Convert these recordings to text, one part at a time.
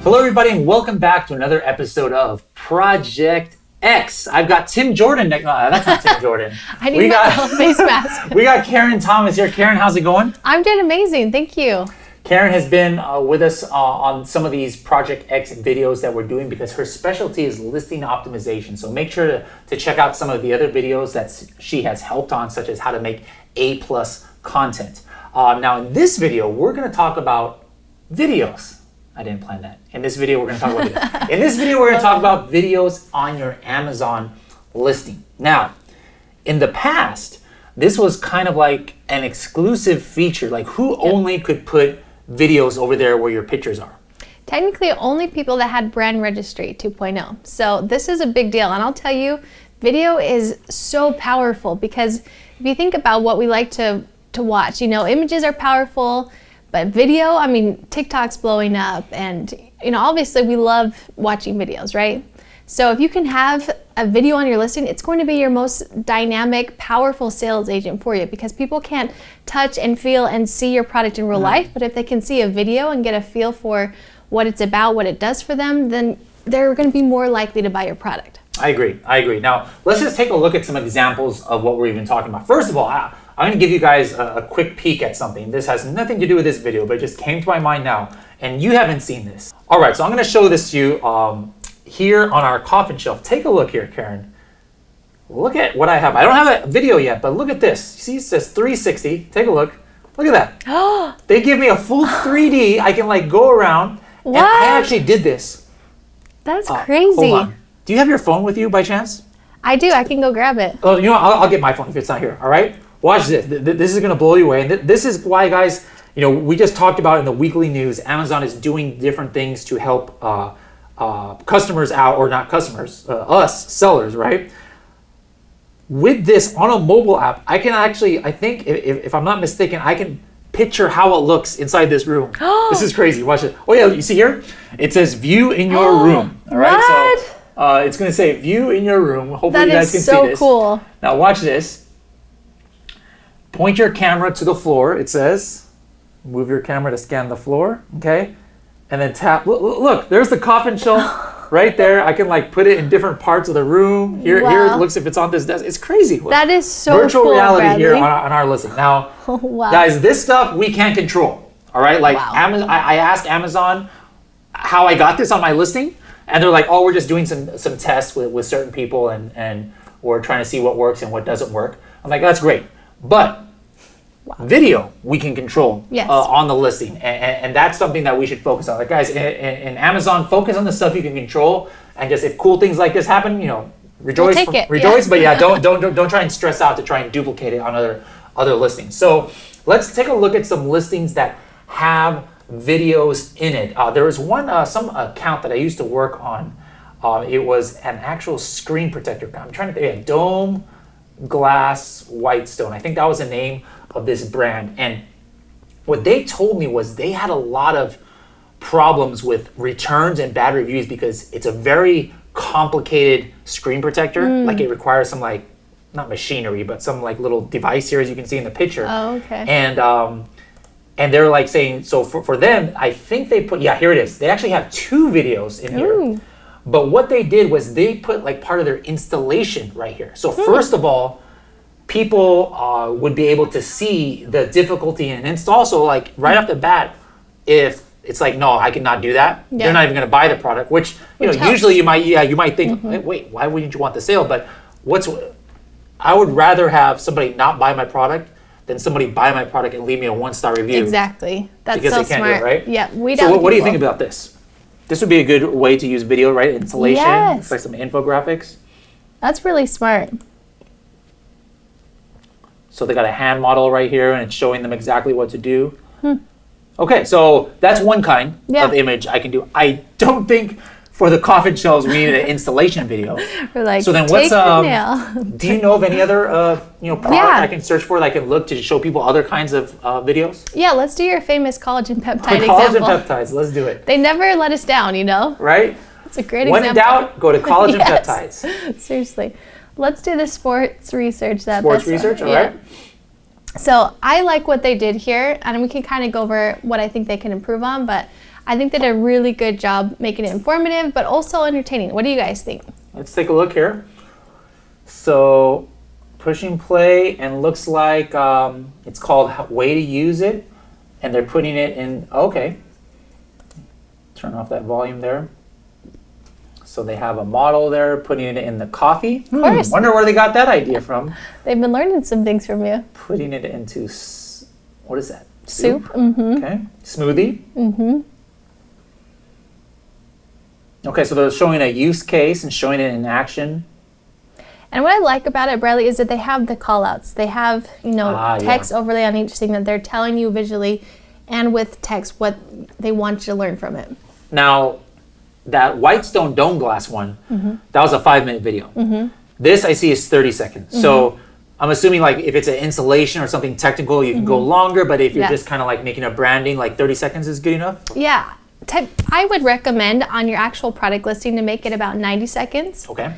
Hello, everybody, and welcome back to another episode of Project X. I've got Tim Jordan. No, that's not Tim Jordan. I need my little face mask. We got Karen Thomas here. Karen, how's it going? I'm doing amazing. Thank you. Karen has been with us on some of these Project X videos that we're doing because her specialty is listing optimization. So make sure to check out some of the other videos that she has helped on, such as how to make A+ content. Now, in this video, we're going to talk about videos. I didn't plan that. In this video, we're going to talk about videos. In this video, we're going to talk about videos on your Amazon listing. Now, in the past, this was kind of like an exclusive feature. Like, who only could put videos over there where your pictures are? Technically, only people that had brand registry 2.0. So this is a big deal. And I'll tell you, video is so powerful because if you think about what we like to watch, you know, images are powerful. But video, I mean, TikTok's blowing up and, you know, obviously we love watching videos, right? So if you can have a video on your listing, it's going to be your most dynamic, powerful sales agent for you because people can't touch and feel and see your product in real life. But if they can see a video and get a feel for what it's about, what it does for them, then they're going to be more likely to buy your product. I agree. Now, let's just take a look at some examples of what we're even talking about. First of all, I'm going to give you guys a quick peek at something. This has nothing to do with this video, but it just came to my mind now, and you haven't seen this. All right, so I'm going to show this to you here on our coffin shelf. Take a look here, Karen. Look at what I have. I don't have a video yet, but look at this. You see, it says 360. Take a look. Look at that. They give me a full 3D. I can like go around. What? And I actually did this. That's crazy. Hold on. Do you have your phone with you by chance? I do. I can go grab it. Oh, you know what? I'll get my phone if it's not here. All right. Watch this. This is going to blow you away. And this is why, guys, you know, we just talked about in the weekly news, Amazon is doing different things to help customers out, or not customers, us sellers, right? With this on a mobile app, I can actually, I think, if I'm not mistaken, I can picture how it looks inside this room. This is crazy. Watch it. Oh, yeah, you see here? It says view in your room. All right. What? So it's going to say view in your room. Hopefully you guys can see this. That is so cool. Now watch this. Point your camera to the floor, it says. Move your camera to scan the floor, okay? And then tap, look, there's the coffin shelf right there. I can like put it in different parts of the room. Here it looks if it's on this desk. It's crazy. That is so Virtual cool, reality Bradley. here on our listing. Now, guys, this stuff we can't control, all right? Like I asked Amazon how I got this on my listing, and they're like, oh, we're just doing some tests with certain people and we're trying to see what works and what doesn't work. I'm like, that's great. But video we can control on the listing, and that's something that we should focus on. Like, guys, in Amazon, focus on the stuff you can control, and just if cool things like this happen, you know, rejoice. But yeah, don't try and stress out to try and duplicate it on other listings. So let's take a look at some listings that have videos in it. There was some account that I used to work on. It was an actual screen protector. I'm trying to think. Dome Glass Whitestone. I think that was the name of this brand. And what they told me was they had a lot of problems with returns and bad reviews because it's a very complicated screen protector. Like, it requires some like, not machinery, but some like little device here, as you can see in the picture. Oh, okay. And they're like saying, so for them, I think they put, here it is. They actually have 2 videos in here. But what they did was they put like part of their installation right here. So first of all, people would be able to see the difficulty in install. So like right off the bat, if it's like, no, I cannot do that, they're not even going to buy the product, which you know, helps. Usually you might think, wait, why wouldn't you want the sale? But I would rather have somebody not buy my product than somebody buy my product and leave me a 1-star review. Exactly. That's because so they can't smart. do it, right? Yeah, So what do you think about this? This would be a good way to use video, right? Installation, yes. like some infographics. That's really smart. So they got a hand model right here, and it's showing them exactly what to do. Okay, so that's one kind of image I can do. I don't think for the coffin shelves we needed an installation video. We're like, so then what's do you know of any other product I can search for that I can look to show people other kinds of videos? Yeah, let's do your famous collagen peptide example. Collagen peptides, let's do it. They never let us down, you know? Right? It's a great When example. in doubt, go to collagen peptides. Seriously. Let's do the sports research. Sports research, all right. So I like what they did here, and we can kind of go over what I think they can improve on, but I think they did a really good job making it informative, but also entertaining. What do you guys think? Let's take a look here. So pushing play, and looks like it's called Way to Use It, and they're putting it in, okay. Turn off that volume there. So they have a model there, putting it in the coffee. Of course. Wonder where they got that idea from. They've been learning some things from you. Putting it into, what is that? Soup. Mm-hmm. Okay. Smoothie. Mm-hmm. Okay, so they're showing a use case and showing it in action. And what I like about it, Bradley, is that they have the call-outs. They have, text overlay on each thing that they're telling you visually and with text what they want you to learn from it. Now, that Whitestone Dome Glass one, that was a 5-minute video. This I see is 30 seconds. So I'm assuming like if it's an installation or something technical, you can go longer, but if you're just kind of like making a branding, like 30 seconds is good enough? Yeah. I would recommend on your actual product listing to make it about 90 seconds. Okay.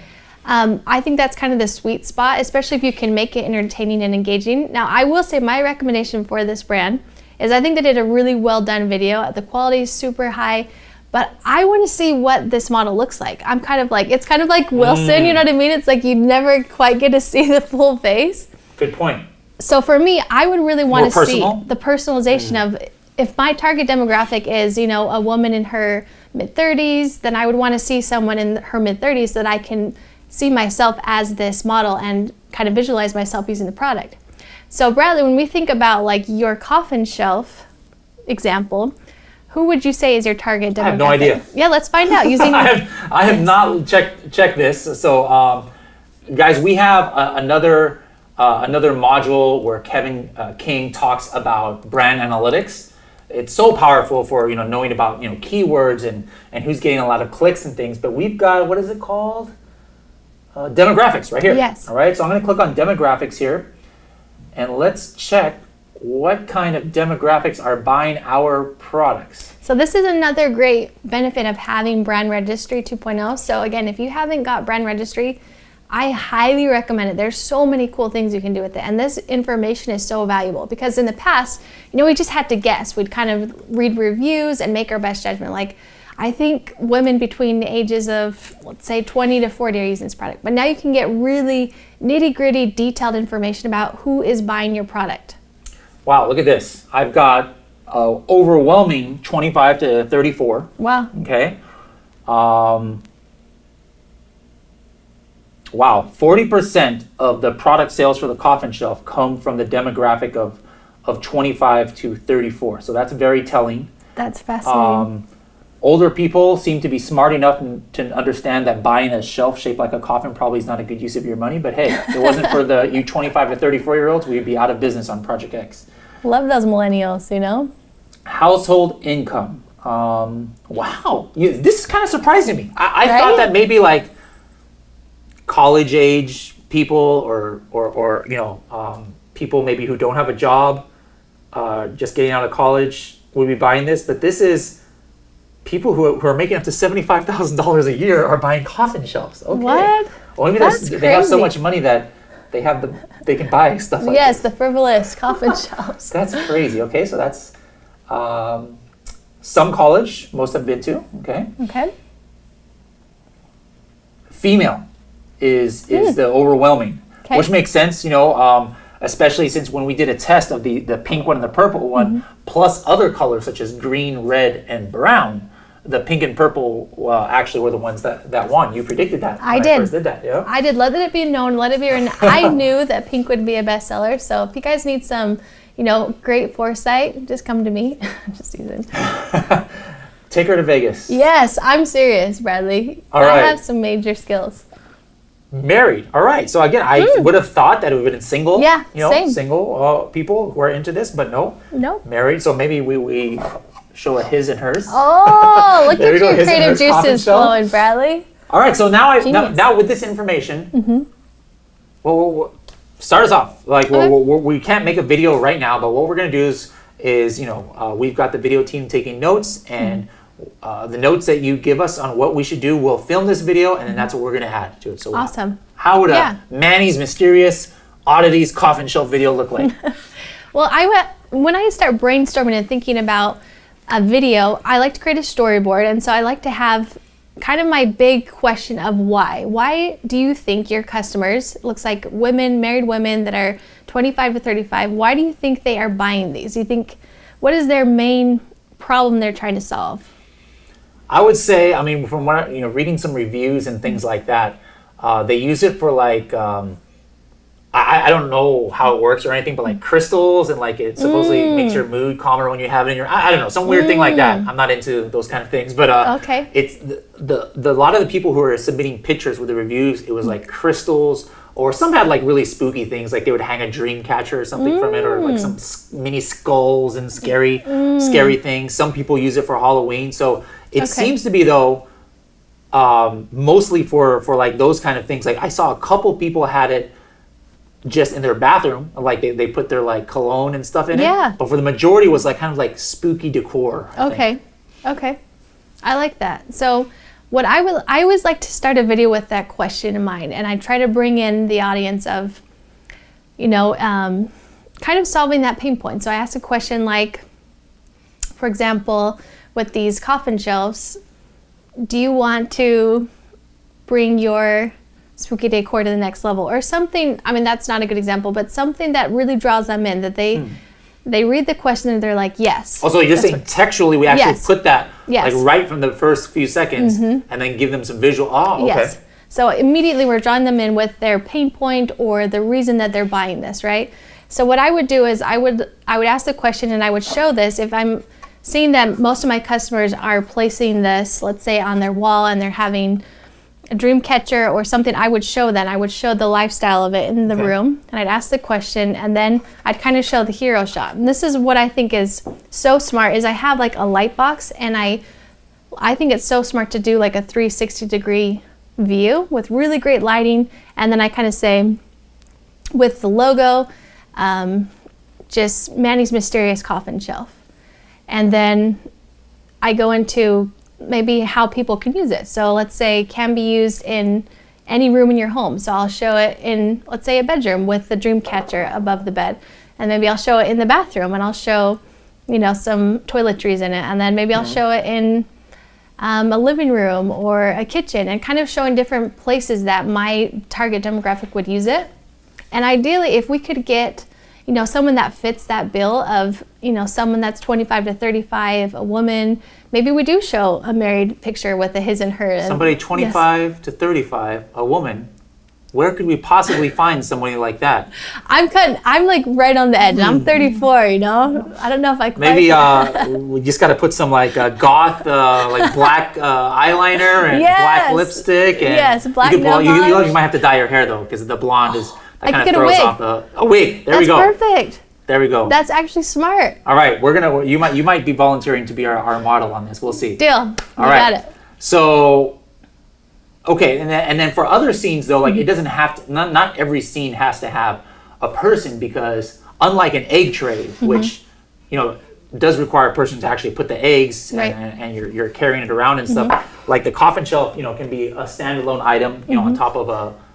I think that's kind of the sweet spot, especially if you can make it entertaining and engaging. Now, I will say my recommendation for this brand is I think they did a really well done video. The quality is super high, but I want to see what this model looks like. I'm kind of like, it's kind of like Wilson, you know what I mean? It's like you never quite get to see the full face. Good point. So for me, I would really want to see personal? the personalization of, if my target demographic is, a woman in her mid-30s, then I would want to see someone in her mid-30s that I can see myself as this model and kind of visualize myself using the product. So Bradley, when we think about like your coffin shelf example, who would you say is your target demographic? I have no idea. Yeah, let's find out using. I have not checked this. So guys, we have another module where Kevin King talks about brand analytics. It's so powerful for knowing about keywords and who's getting a lot of clicks and things. But we've got, what is it called? Demographics right here. Yes. All right. So I'm going to click on demographics here, and let's check what kind of demographics are buying our products. So this is another great benefit of having Brand Registry 2.0. So again, if you haven't got Brand Registry, I highly recommend it. There's so many cool things you can do with it. And this information is so valuable because in the past, we just had to guess. We'd kind of read reviews and make our best judgment. Like, I think women between the ages of, let's say, 20 to 40 are using this product. But now you can get really nitty-gritty, detailed information about who is buying your product. Wow, look at this. I've got overwhelming 25 to 34. Wow. Okay. Wow, 40% of the product sales for the coffin shelf come from the demographic of 25 to 34. So that's very telling. That's fascinating. Older people seem to be smart enough to understand that buying a shelf shaped like a coffin probably is not a good use of your money. But hey, if it wasn't for you 25 to 34-year-olds, we'd be out of business on Project X. Love those millennials, Household income. Wow, this is kind of surprising me. I Right? thought that maybe like college age people or people maybe who don't have a job, just getting out of college would be buying this. But this is people who are making up to $75,000 a year are buying coffin shelves. Okay. What? Well, maybe they have so much money that they can buy stuff like Yes, this. the frivolous coffin shelves. That's crazy. Okay, so that's some college most have been to. Okay. Okay. Female is the overwhelming, Okay. which makes sense. Especially since when we did a test of the pink one and the purple one, plus other colors such as green, red, and brown, the pink and purple actually were the ones that won. You predicted that. I when did. I first did that, yeah. I did. Let it be known. Let it be written. I knew that pink would be a bestseller. So if you guys need some, great foresight, just come to me. Just teasing. Take her to Vegas. Yes, I'm serious, Bradley. All right. I have some major skills. Married. All right. So again, I would have thought that it would have been single. Yeah, same. Single people who are into this, but no. No. Married. So maybe we show a his and hers. Oh, look There at we go, your his and creative hers coffin juices shelf. flowing, Bradley. All right. So now Genius. now with this information, well, start us off. Like we can't make a video right now, but what we're gonna do is we've got the video team taking notes and. The notes that you give us on what we should do, we'll film this video, and then that's what we're going to add to it. So Awesome. How would a Manny's Mysterious Oddities coffin shelf video look like? Well, when I start brainstorming and thinking about a video, I like to create a storyboard. And so I like to have kind of my big question of why. Why do you think your customers, it looks like women, married women that are 25 to 35, why do you think they are buying these? Do you think, what is their main problem they're trying to solve? I would say, I mean, from what reading some reviews and things like that, they use it for like, I don't know how it works or anything, but like crystals, and like it supposedly makes your mood calmer when you have it in your, I don't know, some weird thing like that. I'm not into those kind of things, but okay. It's the lot of the people who are submitting pictures with the reviews, it was like crystals, or some had like really spooky things, like they would hang a dream catcher or something from it, or like some mini skulls and scary things. Some people use it for Halloween, so it seems to be though mostly for like those kind of things. Like I saw a couple people had it just in their bathroom, like they put their like cologne and stuff in it. But for the majority was like kind of like spooky decor. Okay. I like that. So what I always like to start a video with that question in mind, and I try to bring in the audience of, kind of solving that pain point. So I ask a question like, for example, with these coffin shelves, do you want to bring your spooky decor to the next level, or something? I mean, that's not a good example, but something that really draws them in, that they read the question and they're like, yes. Also, you're saying textually, we actually put that like right from the first few seconds, and then give them some visual. Oh, okay. Yes. So immediately we're drawing them in with their pain point or the reason that they're buying this, right? So what I would do is I would ask the question, and I would show this. If I'm seeing that most of my customers are placing this, let's say, on their wall, and they're having a dream catcher or something, I would show the lifestyle of it in the room, and I'd ask the question, and then I'd kind of show the hero shot. And this is what I think is so smart, is I have like a light box, and I think it's so smart to do like a 360-degree view with really great lighting, and then I kind of say with the logo, just Manny's Mysterious Coffin Shelf. And then I go into maybe how people can use it. So let's say it can be used in any room in your home. So I'll show it in, let's say, a bedroom with the dream catcher above the bed. And maybe I'll show it in the bathroom, and I'll show, some toiletries in it. And then maybe I'll show it in a living room or a kitchen, and kind of showing different places that my target demographic would use it. And ideally, if we could get someone that fits that bill of, someone that's 25 to 35, a woman, maybe we do show a married picture with a his and her. Somebody 25 to 35, a woman. Where could we possibly find somebody like that? I'm like right on the edge. I'm 34, I don't know if I quite. Maybe we just got to put some like goth, like black eyeliner and black lipstick. And black you might have to dye your hair though, because the blonde is, that kind of throws off a wig. There we go. That's perfect. There we go. That's actually smart. All right, you might be volunteering to be our model on this. We'll see. Deal. All right. Got it. So, okay, and then for other scenes though, like it doesn't have to. Not every scene has to have a person, because unlike an egg tray, which does require a person to actually put the eggs, and you're carrying it around and stuff. Like the coffin shelf, can be a standalone item, on top of a.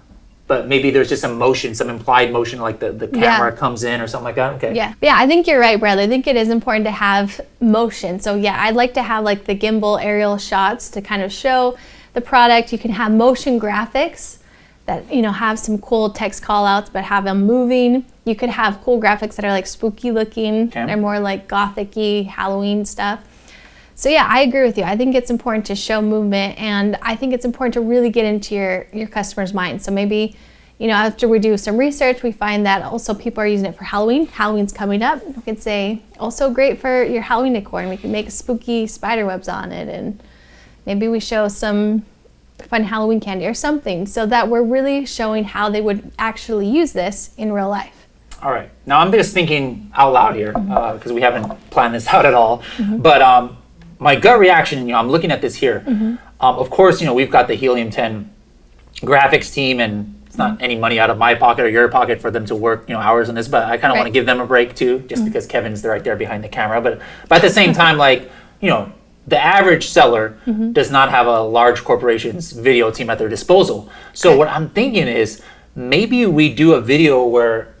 But maybe there's just some motion, some implied motion, like the camera comes in or something like that. Okay. Yeah, I think you're right, Bradley. I think it is important to have motion. So I'd like to have like the gimbal aerial shots to kind of show the product. You can have motion graphics that have some cool text call outs, but have them moving. You could have cool graphics that are like spooky looking. Okay. They're more like gothic-y Halloween stuff. So I agree with you. I think it's important to show movement, and I think it's important to really get into your customer's mind. So maybe, after we do some research, we find that also people are using it for Halloween. Halloween's coming up. We could say also great for your Halloween decor, and we can make spooky spider webs on it, and maybe we show some fun Halloween candy or something, so that we're really showing how they would actually use this in real life. All right. Now I'm just thinking out loud here, because we haven't planned this out at all, but my gut reaction, I'm looking at this here. Of course, we've got the Helium 10 graphics team, and it's not any money out of my pocket or your pocket for them to work, hours on this, but I kind of want to give them a break too, just because Kevin's right there behind the camera. But at the same time, like, the average seller does not have a large corporation's video team at their disposal. So what I'm thinking is maybe we do a video where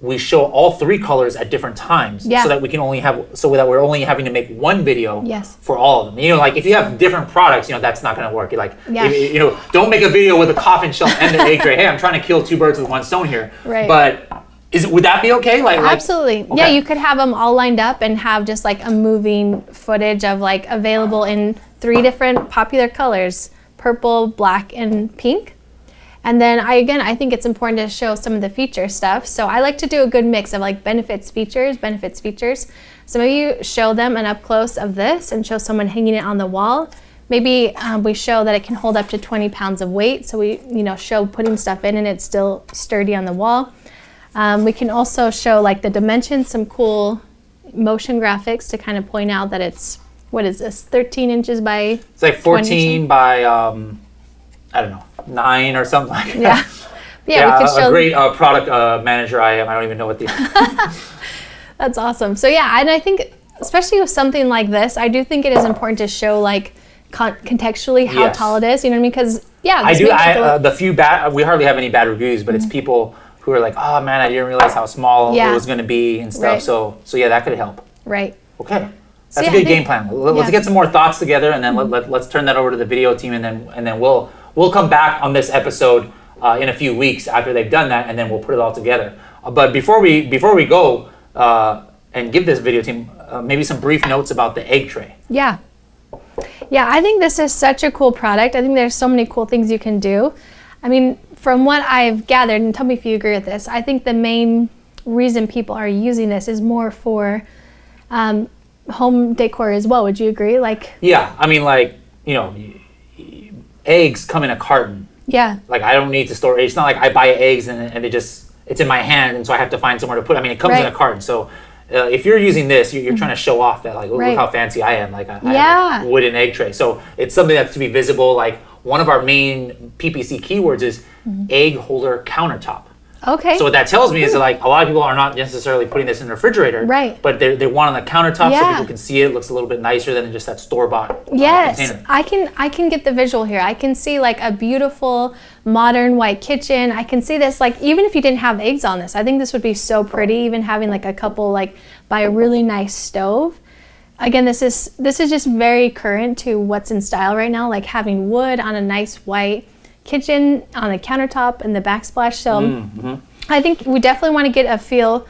we show all 3 colors at different times, so that we can only have, so that we're only having to make one video for all of them. You know, like if you have different products, you know, that's not going to work. You're like, you know, don't make a video with a coffin shelf and the egg tray. Hey, I'm trying to kill 2 birds with 1 stone here. Right. But would that be okay? Absolutely. Okay. Yeah, you could have them all lined up and have just like a moving footage of like available in 3 different popular colors: purple, black, and pink. And then I think it's important to show some of the feature stuff. So I like to do a good mix of like benefits, features. So maybe you show them an up close of this and show someone hanging it on the wall. Maybe we show that it can hold up to 20 pounds of weight. So we, you know, show putting stuff in and it's still sturdy on the wall. We can also show like the dimensions, some cool motion graphics to kind of point out that it's, what is this, 13 inches by... It's like 14 by, I don't know, 9 or something like that. Yeah, we could show... A great product manager I am. I don't even know what the... That's awesome. So yeah, and I think, especially with something like this, I do think it is important to show like contextually how tall it is, you know what I mean? Because, I do, the few we hardly have any bad reviews, but it's people who are like, oh man, I didn't realize how small it was going to be and stuff. So yeah, that could help. Right. Okay. That's a good game plan. Let's get some more thoughts together, and then let's turn that over to the video team, and then we'll come back on this episode in a few weeks after they've done that, and then we'll put it all together. But before we go and give this video team maybe some brief notes about the egg tray. Yeah, I think this is such a cool product. I think there's so many cool things you can do. I mean, from what I've gathered, and tell me if you agree with this, I think the main reason people are using this is more for home decor as well. Would you agree? Like, yeah, I mean, like, you know, eggs come in a carton. Yeah. Like, I don't need to store. It's not like I buy eggs and it's in my hand, and so I have to find somewhere to put it. I mean, it comes in a carton. So if you're using this, you're trying to show off that, like, look how fancy I am. Like, I have a wooden egg tray. So it's something that's to be visible. Like, one of our main PPC keywords is egg holder countertop. Okay. So what that tells me is that, like, a lot of people are not necessarily putting this in the refrigerator, but they want on the countertop so people can see it. It looks a little bit nicer than just that store-bought container. I can get the visual here. I can see like a beautiful modern white kitchen. I can see this, like, even if you didn't have eggs on this, I think this would be so pretty, even having like a couple like by a really nice stove. Again, this is just very current to what's in style right now, like having wood on a nice white kitchen on the countertop and the backsplash. So I think we definitely want to get a feel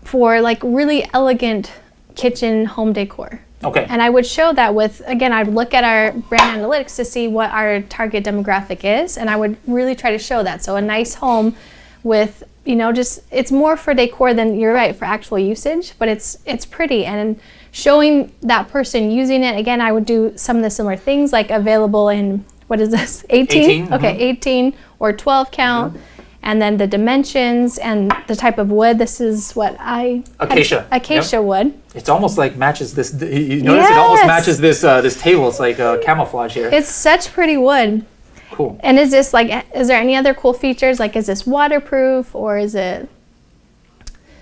for like really elegant kitchen home decor. Okay. And I would show that with, again, I'd look at our brand analytics to see what our target demographic is, and I would really try to show that. So a nice home with, you know, just, it's more for decor than, you're right, for actual usage, but it's pretty. And showing that person using it, again, I would do some of the similar things, like available in, what is this, 18? Okay, 18 or 12 count. And then the dimensions and the type of wood. This is what acacia wood. It's almost like matches this. You notice it almost matches this this table. It's like camouflage here. It's such pretty wood. Cool. And is this like? Is there any other cool features? Like, is this waterproof or is it?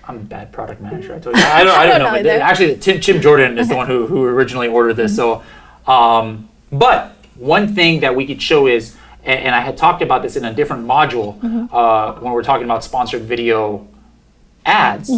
I'm a bad product manager. I told you. I don't know. But actually, Chim Jordan is the one who originally ordered this. So, but one thing that we could show is. And I had talked about this in a different module when we're talking about sponsored video ads,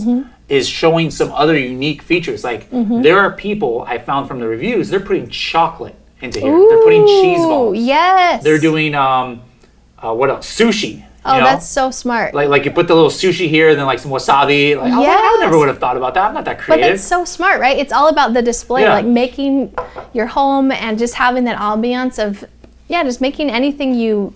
is showing some other unique featers. Like there are people I found from the reviews, they're putting chocolate into here. They're putting cheese balls. Yes. They're doing, what else? Sushi. Oh, you know? That's so smart. Like you put the little sushi here and then like some wasabi. Like, I never would have thought about that. I'm not that creative. But that's so smart, right? It's all about the display, like making your home and just having that ambiance of, just making anything you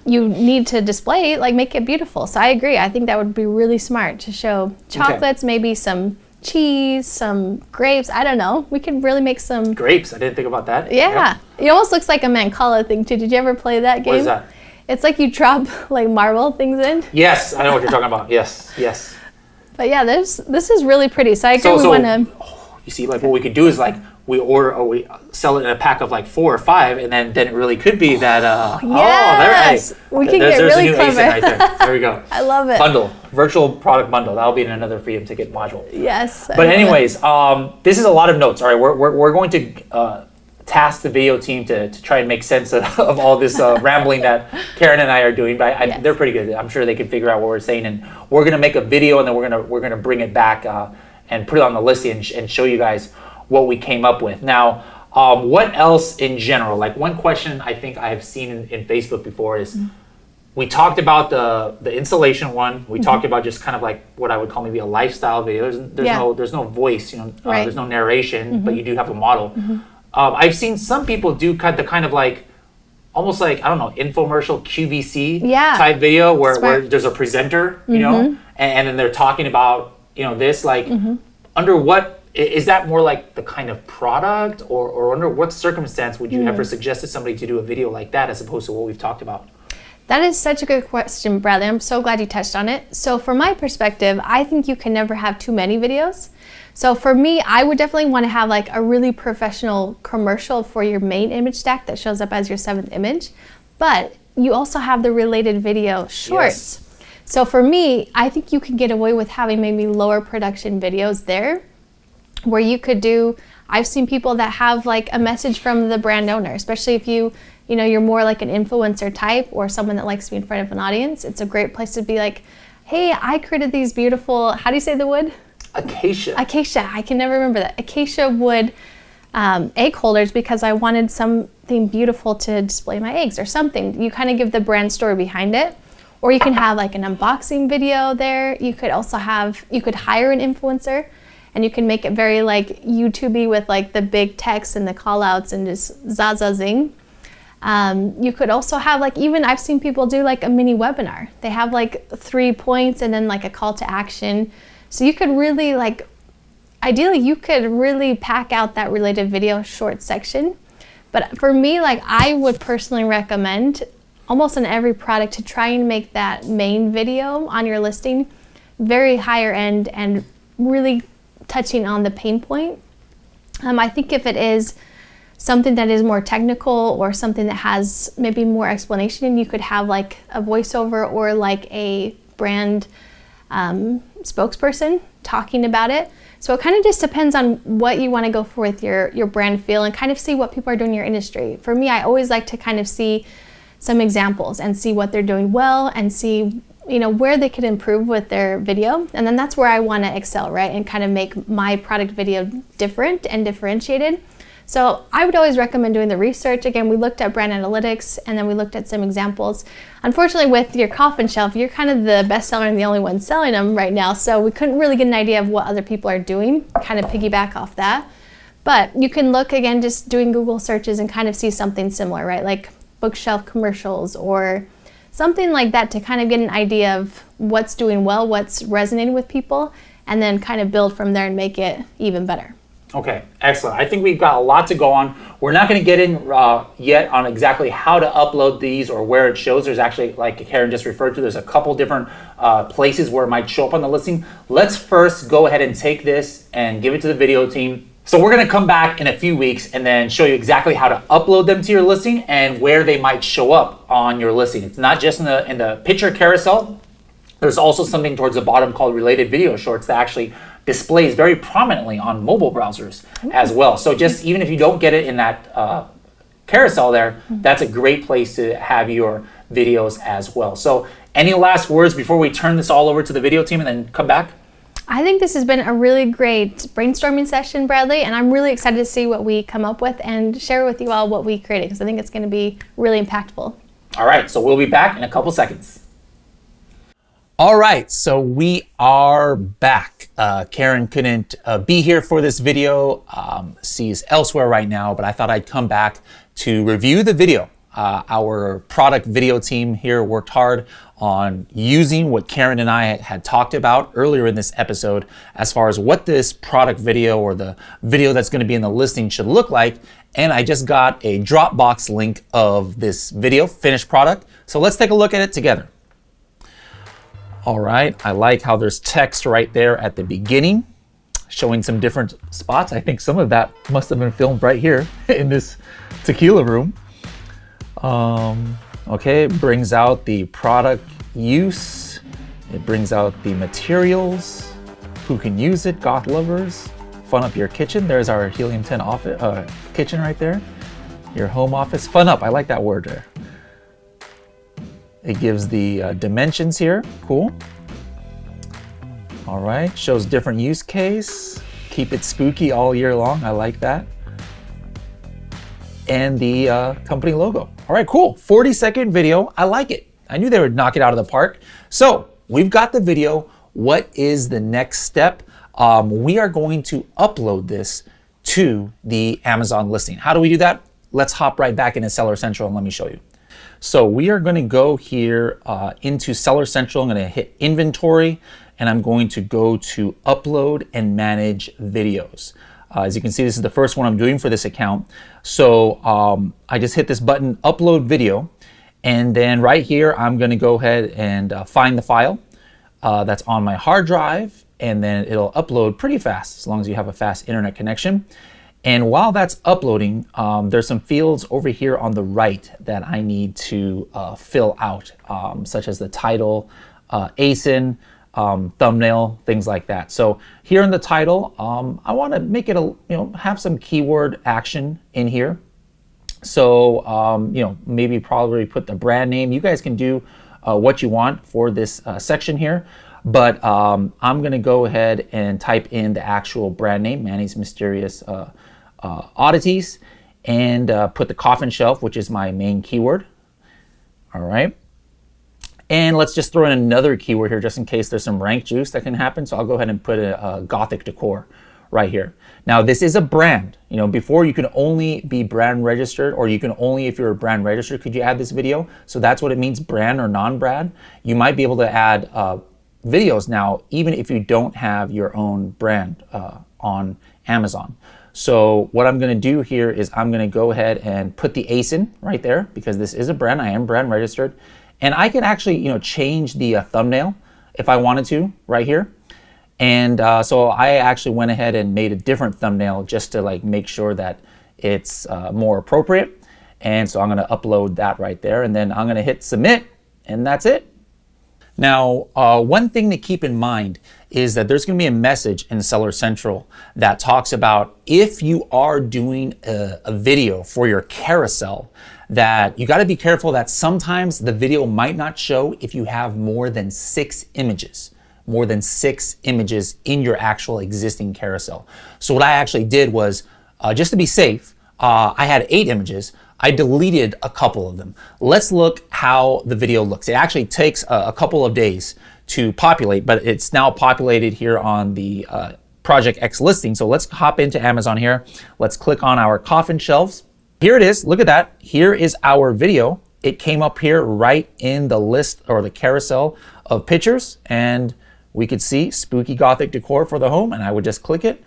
need to display, like make it beautiful. So I agree. I think that would be really smart to show chocolates, maybe some cheese, some grapes. I don't know. We could really make some... Grapes? I didn't think about that. Yeah. It almost looks like a Mancala thing too. Did you ever play that game? What is that? It's like you drop like marble things in. Yes, I know what you're talking about. Yes. But yeah, this is really pretty. So I agree we want to... You see, like what we could do is like we sell it in a pack of like 4 or 5, and then it really could be that. We can get really clever. Right there we go. I love it. Bundle, virtual product bundle. That'll be in another Freedom Ticket module. Yes. But anyways, this is a lot of notes. All right, we're going to task the video team to try and make sense of all this rambling that Karen and I are doing, but Yes. they're pretty good. I'm sure they can figure out what we're saying, and we're gonna make a video, and then we're gonna bring it back and put it on the listing and show you guys what we came up with. Now, what else in general? Like, one question I think I have seen in Facebook before is, we talked about the installation one. We talked about just kind of like what I would call maybe a lifestyle video. There's no voice, Right. there's no narration, but you do have a model. I've seen some people do kind of like, almost like, I don't know, infomercial QVC type video where there's a presenter, you know, and then they're talking about, this, like, under what, is that more like the kind of product, or under what circumstance would you ever suggest to somebody to do a video like that as opposed to what we've talked about? That is such a good question, Bradley. I'm so glad you touched on it. So from my perspective, I think you can never have too many videos. So for me, I would definitely want to have like a really professional commercial for your main image stack that shows up as your 7th image. But you also have the related video shorts. Yes. So for me, I think you can get away with having maybe lower production videos there, where you could do, I've seen people that have like a message from the brand owner, especially if you're more like an influencer type or someone that likes to be in front of an audience. It's a great place to be like, hey, I created these beautiful, how do you say the wood? Acacia. I can never remember that. Acacia wood egg holders because I wanted something beautiful to display my eggs or something. You kind of give the brand story behind it. Or you can have like an unboxing video there. You could also you could hire an influencer and you can make it very like YouTube-y with like the big text and the call outs and just zing. You could also have like, even I've seen people do like a mini webinar. They have like 3 points and then like a call to action. So you could really like, ideally you could really pack out that related video short section. But for me, like I would personally recommend almost on every product to try and make that main video on your listing very higher end and really touching on the pain point. I think if it is something that is more technical or something that has maybe more explanation, you could have like a voiceover or like a brand spokesperson talking about it. So it kind of just depends on what you want to go for with your brand feel and kind of see what people are doing in your industry. For me, I always like to kind of see some examples and see what they're doing well and see where they could improve with their video. And then that's where I want to excel, right? And kind of make my product video different and differentiated. So I would always recommend doing the research. Again, we looked at brand analytics and then we looked at some examples. Unfortunately, with your coffin shelf, you're kind of the best seller and the only one selling them right now. So we couldn't really get an idea of what other people are doing, kind of piggyback off that. But you can look, again, just doing Google searches and kind of see something similar, right? Like bookshelf commercials or something like that to kind of get an idea of what's doing well, what's resonating with people, and then kind of build from there and make it even better. Okay, excellent. I think we've got a lot to go on. We're not going to get in yet on exactly how to upload these or where it shows. There's actually, like Karen just referred to, there's a couple different places where it might show up on the listing. Let's first go ahead and take this and give it to the video team. So we're going to come back in a few weeks and then show you exactly how to upload them to your listing and where they might show up on your listing. It's not just in the picture carousel. There's also something towards the bottom called related video shorts that actually displays very prominently on mobile browsers as well. So just even if you don't get it in that carousel there, that's a great place to have your videos as well. So any last words before we turn this all over to the video team and then come back? I think this has been a really great brainstorming session, Bradley, and I'm really excited to see what we come up with and share with you all what we created, because I think it's going to be really impactful. All right, so we'll be back in a couple seconds. All right, so we are back. Karen couldn't be here for this video. She's elsewhere right now, but I thought I'd come back to review the video. Our product video team here worked hard on using what Karen and I had talked about earlier in this episode as far as what this product video or the video that's going to be in the listing should look like. And I just got a Dropbox link of this video, finished product. So let's take a look at it together. All right, I like how there's text right there at the beginning, showing some different spots. I think some of that must have been filmed right here in this tequila room. Okay, it brings out the product use. It brings out the materials, who can use it, goth lovers, fun up your kitchen. There's our Helium 10 office, kitchen right there. your home office. Fun up, I like that word there. It gives the dimensions here, cool. All right, shows different use case. Keep it spooky all year long, I like that. And the company logo. All right, cool, 40-second video, I like it. I knew they would knock it out of the park. So we've got the video. What is the next step? We are going to upload this to the Amazon listing. How do we do that? Let's hop right back into Seller Central and let me show you. So we are going to go here into Seller Central. I'm going to hit inventory and I'm going to go to upload and manage videos. As you can see, this is the first one I'm doing for this account. So I just hit this button, upload video. And then right here, I'm going to go ahead and find the file that's on my hard drive. And then it'll upload pretty fast as long as you have a fast internet connection. And while that's uploading, there's some fields over here on the right that I need to fill out, such as the title, ASIN, thumbnail, things like that. So here in the title, I want to make it have some keyword action in here. So maybe probably put the brand name. You guys can do what you want for this section here. But I'm going to go ahead and type in the actual brand name, Manny's Mysterious Oddities, and put the coffin shelf, which is my main keyword. All right. And let's just throw in another keyword here just in case there's some rank juice that can happen. So I'll go ahead and put a Gothic decor right here. Now this is a brand. Before you can only be brand registered, or you can only, if you're a brand registered, could you add this video? So that's what it means, brand or non-brand. You might be able to add videos now, even if you don't have your own brand on Amazon. So what I'm going to do here is I'm going to go ahead and put the ASIN right there because this is a brand. I am brand registered, and I can actually change the thumbnail if I wanted to right here. And so I actually went ahead and made a different thumbnail just to make sure that it's more appropriate. And so I'm going to upload that right there, and then I'm going to hit submit, and that's it. Now, one thing to keep in mind is that there's going to be a message in Seller Central that talks about if you are doing a video for your carousel, that you got to be careful that sometimes the video might not show if you have more than 6 images. More than 6 images in your actual existing carousel. So what I actually did was, just to be safe, I had 8 images. I deleted a couple of them. Let's look how the video looks. It actually takes a couple of days to populate, but it's now populated here on the Project X listing. So let's hop into Amazon here. Let's click on our coffin shelves. Here it is, look at that. Here is our video. It came up here right in the list or the carousel of pictures, and we could see spooky Gothic decor for the home, and I would just click it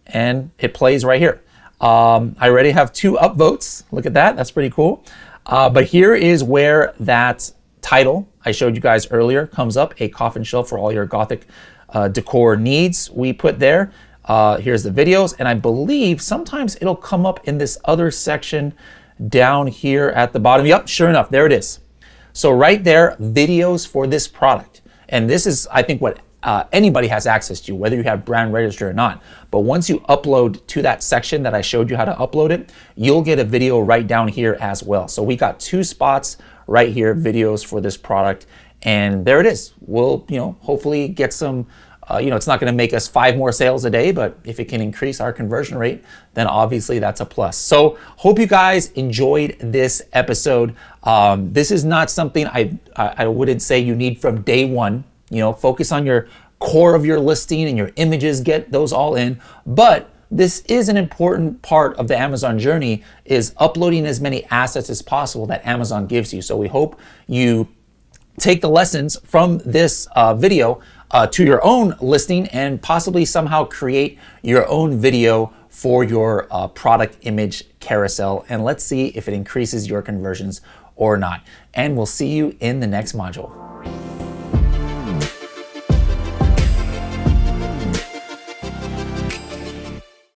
and it plays right here. I already have 2 upvotes. Look at that, that's pretty cool. But here is where that title I showed you guys earlier comes up, a coffin shelf for all your Gothic decor needs. We put there. Here's the videos, and I believe sometimes it'll come up in this other section down here at the bottom. Yep, sure enough, there it is. So right there, videos for this product. And this is, I think, what anybody has access to, whether you have brand registered or not. But once you upload to that section that I showed you how to upload it, you'll get a video right down here as well. So we got 2 spots right here, videos for this product, and there it is. We'll, hopefully get some, it's not going to make us 5 more sales a day, but if it can increase our conversion rate, then obviously that's a plus. So hope you guys enjoyed this episode. This is not something I wouldn't say you need from day one. Focus on your core of your listing and your images, get those all in. But this is an important part of the Amazon journey, is uploading as many assets as possible that Amazon gives you. So we hope you take the lessons from this video to your own listing and possibly somehow create your own video for your product image carousel. And let's see if it increases your conversions or not. And we'll see you in the next module.